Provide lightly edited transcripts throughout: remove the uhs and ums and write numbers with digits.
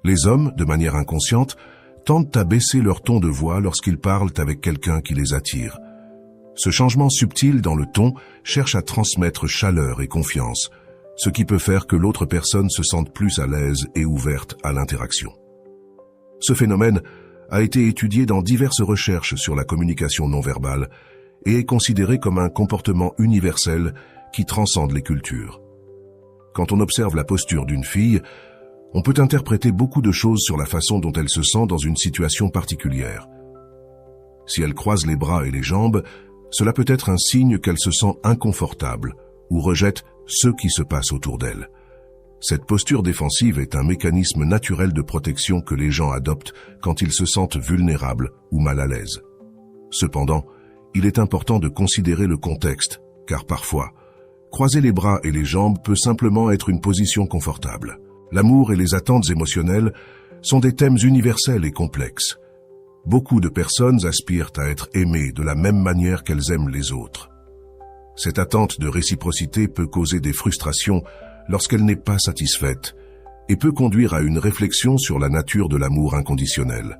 Les hommes, de manière inconsciente, tendent à baisser leur ton de voix lorsqu'ils parlent avec quelqu'un qui les attire. Ce changement subtil dans le ton cherche à transmettre chaleur et confiance, ce qui peut faire que l'autre personne se sente plus à l'aise et ouverte à l'interaction. Ce phénomène a été étudié dans diverses recherches sur la communication non verbale et est considéré comme un comportement universel qui transcende les cultures. Quand on observe la posture d'une fille, on peut interpréter beaucoup de choses sur la façon dont elle se sent dans une situation particulière. Si elle croise les bras et les jambes, cela peut être un signe qu'elle se sent inconfortable ou rejette ce qui se passe autour d'elle. Cette posture défensive est un mécanisme naturel de protection que les gens adoptent quand ils se sentent vulnérables ou mal à l'aise. Cependant, il est important de considérer le contexte, car parfois, croiser les bras et les jambes peut simplement être une position confortable. L'amour et les attentes émotionnelles sont des thèmes universels et complexes. Beaucoup de personnes aspirent à être aimées de la même manière qu'elles aiment les autres. Cette attente de réciprocité peut causer des frustrations lorsqu'elle n'est pas satisfaite et peut conduire à une réflexion sur la nature de l'amour inconditionnel.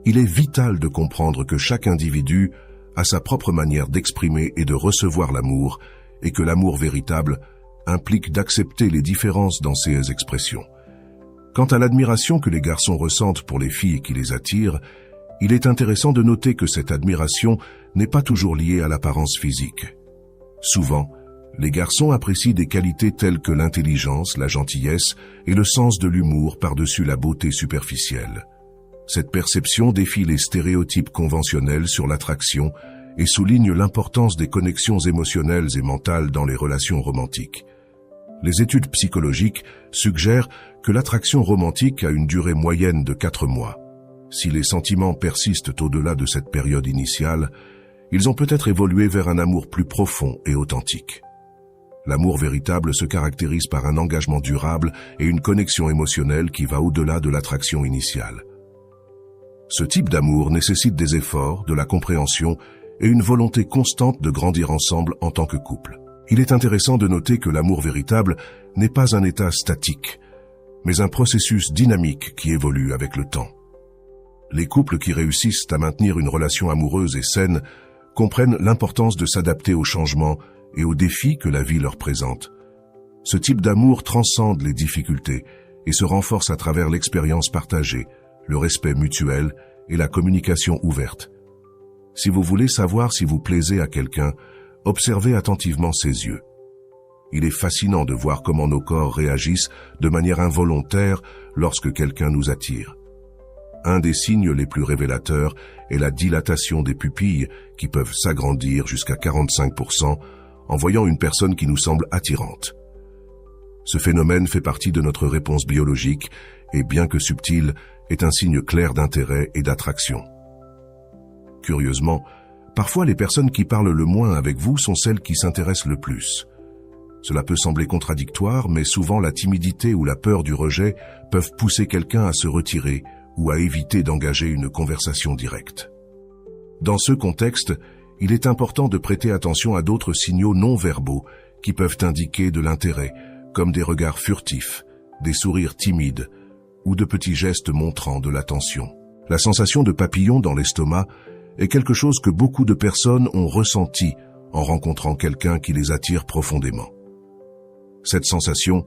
Il est vital de comprendre que chaque individu a sa propre manière d'exprimer et de recevoir l'amour et que l'amour véritable implique d'accepter les différences dans ces expressions. Quant à l'admiration que les garçons ressentent pour les filles qui les attirent, il est intéressant de noter que cette admiration n'est pas toujours liée à l'apparence physique. Souvent, les garçons apprécient des qualités telles que l'intelligence, la gentillesse et le sens de l'humour par-dessus la beauté superficielle. Cette perception défie les stéréotypes conventionnels sur l'attraction et souligne l'importance des connexions émotionnelles et mentales dans les relations romantiques. Les études psychologiques suggèrent que l'attraction romantique a une durée moyenne de 4 mois. Si les sentiments persistent au-delà de cette période initiale, ils ont peut-être évolué vers un amour plus profond et authentique. L'amour véritable se caractérise par un engagement durable et une connexion émotionnelle qui va au-delà de l'attraction initiale. Ce type d'amour nécessite des efforts, de la compréhension et une volonté constante de grandir ensemble en tant que couple. Il est intéressant de noter que l'amour véritable n'est pas un état statique, mais un processus dynamique qui évolue avec le temps. Les couples qui réussissent à maintenir une relation amoureuse et saine comprennent l'importance de s'adapter aux changements et aux défis que la vie leur présente. Ce type d'amour transcende les difficultés et se renforce à travers l'expérience partagée, le respect mutuel et la communication ouverte. Si vous voulez savoir si vous plaisez à quelqu'un, observez attentivement ses yeux. Il est fascinant de voir comment nos corps réagissent de manière involontaire lorsque quelqu'un nous attire. Un des signes les plus révélateurs est la dilatation des pupilles qui peuvent s'agrandir jusqu'à 45% en voyant une personne qui nous semble attirante. Ce phénomène fait partie de notre réponse biologique et, bien que subtil, est un signe clair d'intérêt et d'attraction. Curieusement, parfois les personnes qui parlent le moins avec vous sont celles qui s'intéressent le plus. Cela peut sembler contradictoire, mais souvent la timidité ou la peur du rejet peuvent pousser quelqu'un à se retirer ou à éviter d'engager une conversation directe. Dans ce contexte, il est important de prêter attention à d'autres signaux non verbaux qui peuvent indiquer de l'intérêt, comme des regards furtifs, des sourires timides ou de petits gestes montrant de l'attention. La sensation de papillon dans l'estomac est quelque chose que beaucoup de personnes ont ressenti en rencontrant quelqu'un qui les attire profondément. Cette sensation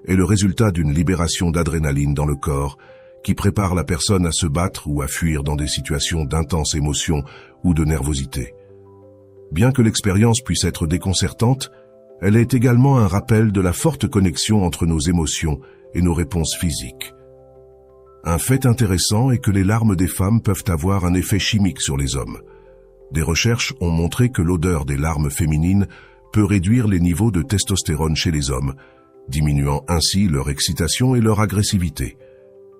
est le résultat d'une libération d'adrénaline dans le corps qui prépare la personne à se battre ou à fuir dans des situations d'intense émotion ou de nervosité. Bien que l'expérience puisse être déconcertante, elle est également un rappel de la forte connexion entre nos émotions et nos réponses physiques. Un fait intéressant est que les larmes des femmes peuvent avoir un effet chimique sur les hommes. Des recherches ont montré que l'odeur des larmes féminines peut réduire les niveaux de testostérone chez les hommes, diminuant ainsi leur excitation et leur agressivité.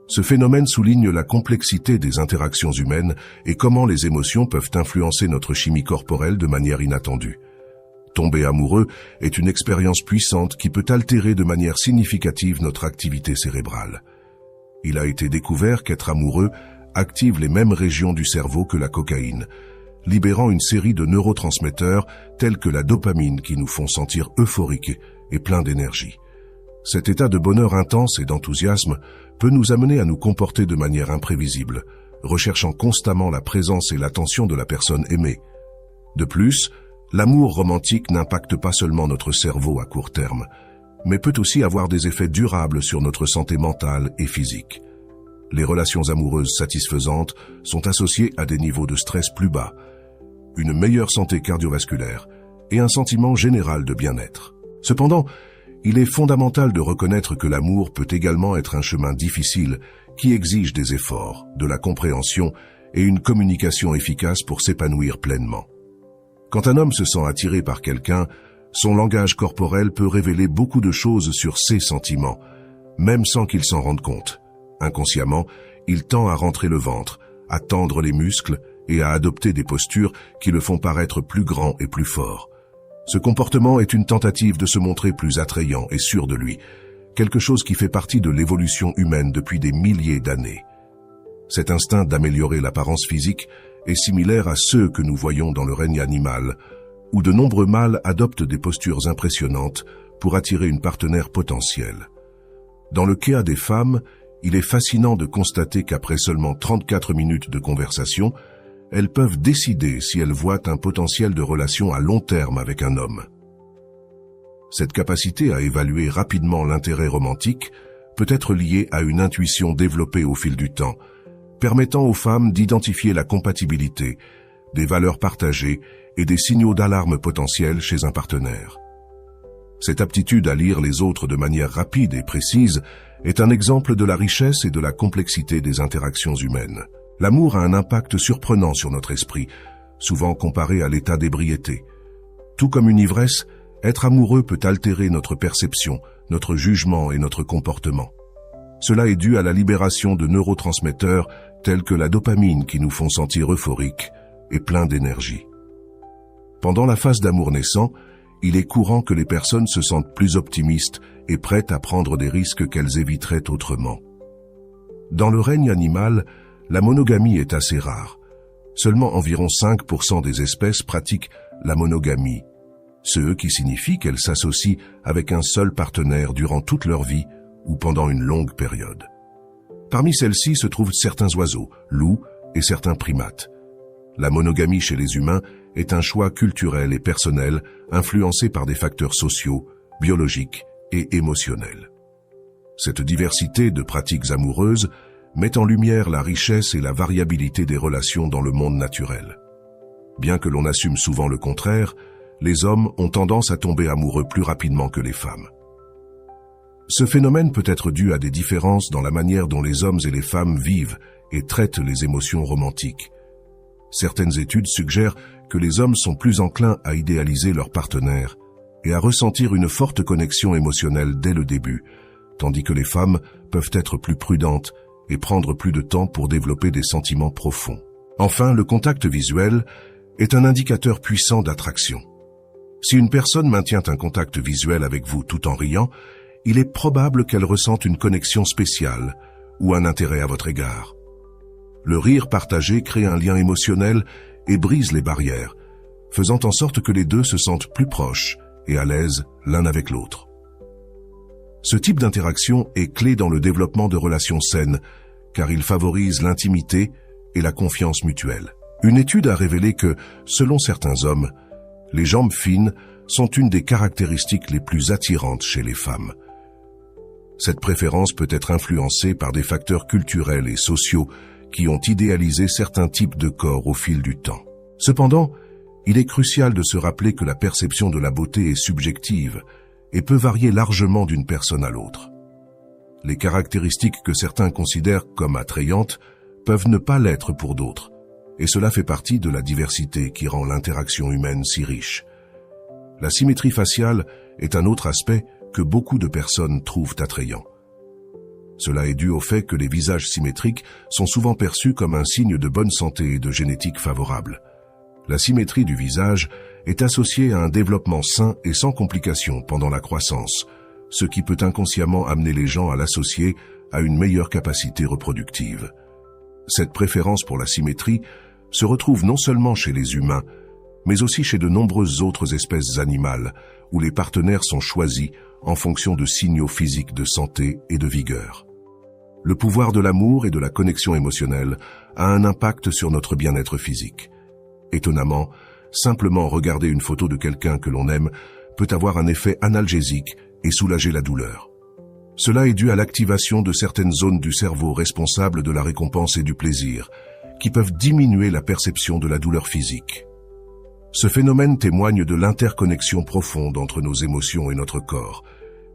Ce phénomène souligne la complexité des interactions humaines et comment les émotions peuvent influencer notre chimie corporelle de manière inattendue. Tomber amoureux est une expérience puissante qui peut altérer de manière significative notre activité cérébrale. Il a été découvert qu'être amoureux active les mêmes régions du cerveau que la cocaïne, libérant une série de neurotransmetteurs tels que la dopamine qui nous font sentir euphoriques et pleins d'énergie. Cet état de bonheur intense et d'enthousiasme peut nous amener à nous comporter de manière imprévisible, recherchant constamment la présence et l'attention de la personne aimée. De plus, l'amour romantique n'impacte pas seulement notre cerveau à court terme, mais peut aussi avoir des effets durables sur notre santé mentale et physique. Les relations amoureuses satisfaisantes sont associées à des niveaux de stress plus bas, une meilleure santé cardiovasculaire et un sentiment général de bien-être. Cependant, il est fondamental de reconnaître que l'amour peut également être un chemin difficile qui exige des efforts, de la compréhension et une communication efficace pour s'épanouir pleinement. Quand un homme se sent attiré par quelqu'un, son langage corporel peut révéler beaucoup de choses sur ses sentiments, même sans qu'il s'en rende compte. Inconsciemment, il tend à rentrer le ventre, à tendre les muscles et à adopter des postures qui le font paraître plus grand et plus fort. Ce comportement est une tentative de se montrer plus attrayant et sûr de lui, quelque chose qui fait partie de l'évolution humaine depuis des milliers d'années. Cet instinct d'améliorer l'apparence physique est similaire à ceux que nous voyons dans le règne animal, où de nombreux mâles adoptent des postures impressionnantes pour attirer une partenaire potentielle. Dans le cas des femmes, il est fascinant de constater qu'après seulement 34 minutes de conversation, elles peuvent décider si elles voient un potentiel de relation à long terme avec un homme. Cette capacité à évaluer rapidement l'intérêt romantique peut être liée à une intuition développée au fil du temps, permettant aux femmes d'identifier la compatibilité, des valeurs partagées et des signaux d'alarme potentiels chez un partenaire. Cette aptitude à lire les autres de manière rapide et précise est un exemple de la richesse et de la complexité des interactions humaines. L'amour a un impact surprenant sur notre esprit, souvent comparé à l'état d'ébriété. Tout comme une ivresse, être amoureux peut altérer notre perception, notre jugement et notre comportement. Cela est dû à la libération de neurotransmetteurs tels que la dopamine qui nous font sentir euphoriques et pleins d'énergie. Pendant la phase d'amour naissant, il est courant que les personnes se sentent plus optimistes et prêtes à prendre des risques qu'elles éviteraient autrement. Dans le règne animal, la monogamie est assez rare. Seulement environ 5% des espèces pratiquent la monogamie, ce qui signifie qu'elles s'associent avec un seul partenaire durant toute leur vie ou pendant une longue période. Parmi celles-ci se trouvent certains oiseaux, loups et certains primates. La monogamie chez les humains est un choix culturel et personnel influencé par des facteurs sociaux, biologiques et émotionnels. Cette diversité de pratiques amoureuses met en lumière la richesse et la variabilité des relations dans le monde naturel. Bien que l'on assume souvent le contraire, les hommes ont tendance à tomber amoureux plus rapidement que les femmes. Ce phénomène peut être dû à des différences dans la manière dont les hommes et les femmes vivent et traitent les émotions romantiques. Certaines études suggèrent que les hommes sont plus enclins à idéaliser leur partenaire et à ressentir une forte connexion émotionnelle dès le début, tandis que les femmes peuvent être plus prudentes et prendre plus de temps pour développer des sentiments profonds. Enfin, le contact visuel est un indicateur puissant d'attraction. Si une personne maintient un contact visuel avec vous tout en riant, il est probable qu'elle ressente une connexion spéciale ou un intérêt à votre égard. Le rire partagé crée un lien émotionnel et brise les barrières, faisant en sorte que les deux se sentent plus proches et à l'aise l'un avec l'autre. Ce type d'interaction est clé dans le développement de relations saines, car il favorise l'intimité et la confiance mutuelle. Une étude a révélé que, selon certains hommes, les jambes fines sont une des caractéristiques les plus attirantes chez les femmes. Cette préférence peut être influencée par des facteurs culturels et sociaux qui ont idéalisé certains types de corps au fil du temps. Cependant, il est crucial de se rappeler que la perception de la beauté est subjective et peut varier largement d'une personne à l'autre. Les caractéristiques que certains considèrent comme attrayantes peuvent ne pas l'être pour d'autres, et cela fait partie de la diversité qui rend l'interaction humaine si riche. La symétrie faciale est un autre aspect que beaucoup de personnes trouvent attrayant. Cela est dû au fait que les visages symétriques sont souvent perçus comme un signe de bonne santé et de génétique favorable. La symétrie du visage est associée à un développement sain et sans complications pendant la croissance, ce qui peut inconsciemment amener les gens à l'associer à une meilleure capacité reproductive. Cette préférence pour la symétrie se retrouve non seulement chez les humains, mais aussi chez de nombreuses autres espèces animales, où les partenaires sont choisis en fonction de signaux physiques de santé et de vigueur. Le pouvoir de l'amour et de la connexion émotionnelle a un impact sur notre bien-être physique. Étonnamment, simplement regarder une photo de quelqu'un que l'on aime peut avoir un effet analgésique et soulager la douleur. Cela est dû à l'activation de certaines zones du cerveau responsables de la récompense et du plaisir, qui peuvent diminuer la perception de la douleur physique. Ce phénomène témoigne de l'interconnexion profonde entre nos émotions et notre corps,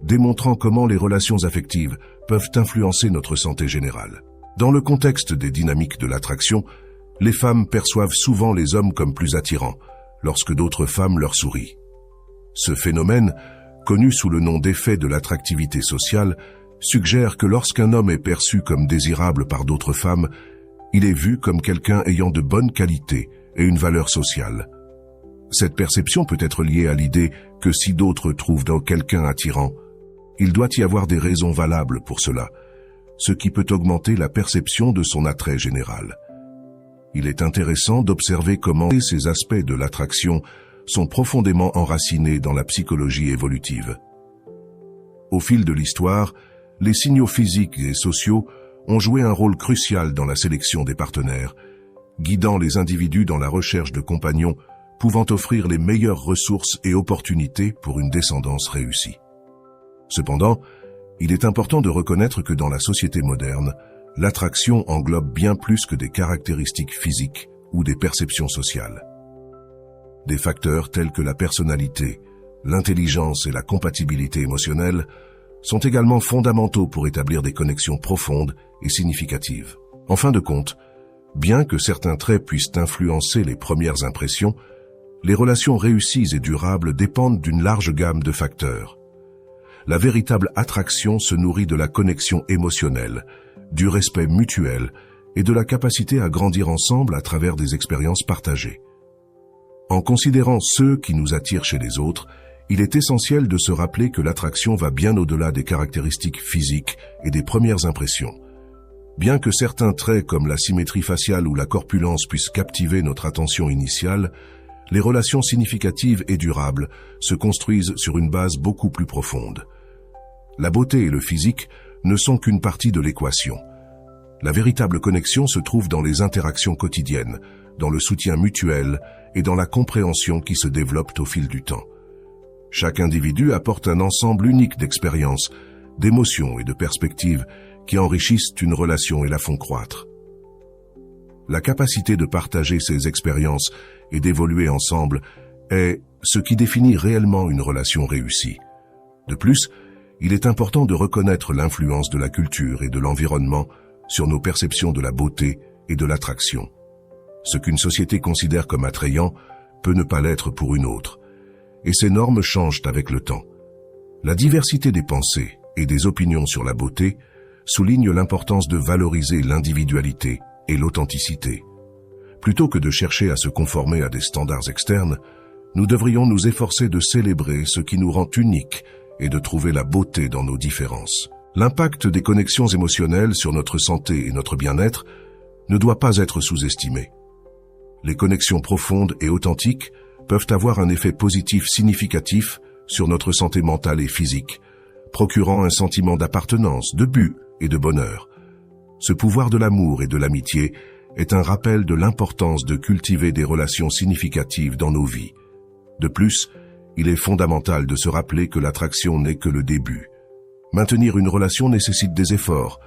démontrant comment les relations affectives peuvent influencer notre santé générale. Dans le contexte des dynamiques de l'attraction, les femmes perçoivent souvent les hommes comme plus attirants, lorsque d'autres femmes leur sourient. Ce phénomène, connu sous le nom d'effet de l'attractivité sociale, suggère que lorsqu'un homme est perçu comme désirable par d'autres femmes, il est vu comme quelqu'un ayant de bonnes qualités et une valeur sociale. Cette perception peut être liée à l'idée que si d'autres trouvent dans quelqu'un attirant, il doit y avoir des raisons valables pour cela, ce qui peut augmenter la perception de son attrait général. Il est intéressant d'observer comment ces aspects de l'attraction sont profondément enracinés dans la psychologie évolutive. Au fil de l'histoire, les signaux physiques et sociaux ont joué un rôle crucial dans la sélection des partenaires, guidant les individus dans la recherche de compagnons pouvant offrir les meilleures ressources et opportunités pour une descendance réussie. Cependant, il est important de reconnaître que dans la société moderne, l'attraction englobe bien plus que des caractéristiques physiques ou des perceptions sociales. Des facteurs tels que la personnalité, l'intelligence et la compatibilité émotionnelle sont également fondamentaux pour établir des connexions profondes et significatives. En fin de compte, bien que certains traits puissent influencer les premières impressions, les relations réussies et durables dépendent d'une large gamme de facteurs. La véritable attraction se nourrit de la connexion émotionnelle, du respect mutuel et de la capacité à grandir ensemble à travers des expériences partagées. En considérant ceux qui nous attirent chez les autres, il est essentiel de se rappeler que l'attraction va bien au-delà des caractéristiques physiques et des premières impressions. Bien que certains traits comme la symétrie faciale ou la corpulence puissent captiver notre attention initiale, les relations significatives et durables se construisent sur une base beaucoup plus profonde. La beauté et le physique ne sont qu'une partie de l'équation. La véritable connexion se trouve dans les interactions quotidiennes, dans le soutien mutuel et dans la compréhension qui se développe au fil du temps. Chaque individu apporte un ensemble unique d'expériences, d'émotions et de perspectives qui enrichissent une relation et la font croître. La capacité de partager ces expériences et d'évoluer ensemble est ce qui définit réellement une relation réussie. De plus, il est important de reconnaître l'influence de la culture et de l'environnement sur nos perceptions de la beauté et de l'attraction. Ce qu'une société considère comme attrayant peut ne pas l'être pour une autre, et ces normes changent avec le temps. La diversité des pensées et des opinions sur la beauté souligne l'importance de valoriser l'individualité et l'authenticité. Plutôt que de chercher à se conformer à des standards externes, nous devrions nous efforcer de célébrer ce qui nous rend uniques et de trouver la beauté dans nos différences. L'impact des connexions émotionnelles sur notre santé et notre bien-être ne doit pas être sous-estimé. Les connexions profondes et authentiques peuvent avoir un effet positif significatif sur notre santé mentale et physique, procurant un sentiment d'appartenance, de but et de bonheur. Ce pouvoir de l'amour et de l'amitié est un rappel de l'importance de cultiver des relations significatives dans nos vies. De plus, il est fondamental de se rappeler que l'attraction n'est que le début. Maintenir une relation nécessite des efforts,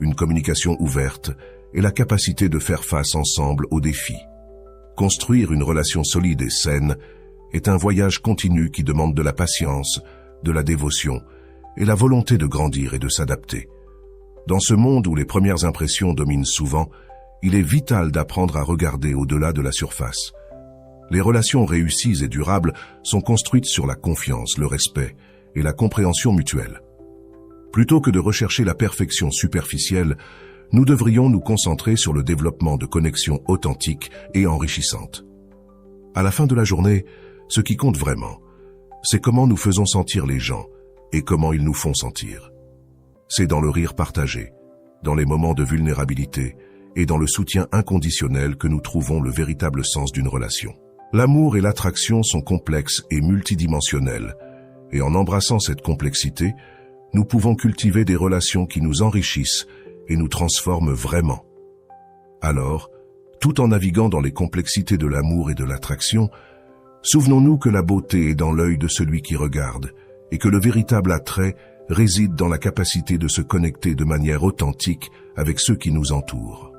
une communication ouverte et la capacité de faire face ensemble aux défis. Construire une relation solide et saine est un voyage continu qui demande de la patience, de la dévotion et la volonté de grandir et de s'adapter. Dans ce monde où les premières impressions dominent souvent, il est vital d'apprendre à regarder au-delà de la surface. Les relations réussies et durables sont construites sur la confiance, le respect et la compréhension mutuelle. Plutôt que de rechercher la perfection superficielle, nous devrions nous concentrer sur le développement de connexions authentiques et enrichissantes. À la fin de la journée, ce qui compte vraiment, c'est comment nous faisons sentir les gens et comment ils nous font sentir. C'est dans le rire partagé, dans les moments de vulnérabilité et dans le soutien inconditionnel que nous trouvons le véritable sens d'une relation. L'amour et l'attraction sont complexes et multidimensionnels, Et en embrassant cette complexité, nous pouvons cultiver des relations qui nous enrichissent et nous transforment vraiment. Alors, tout en naviguant dans les complexités de l'amour et de l'attraction, souvenons-nous que la beauté est dans l'œil de celui qui regarde et que le véritable attrait réside dans la capacité de se connecter de manière authentique avec ceux qui nous entourent.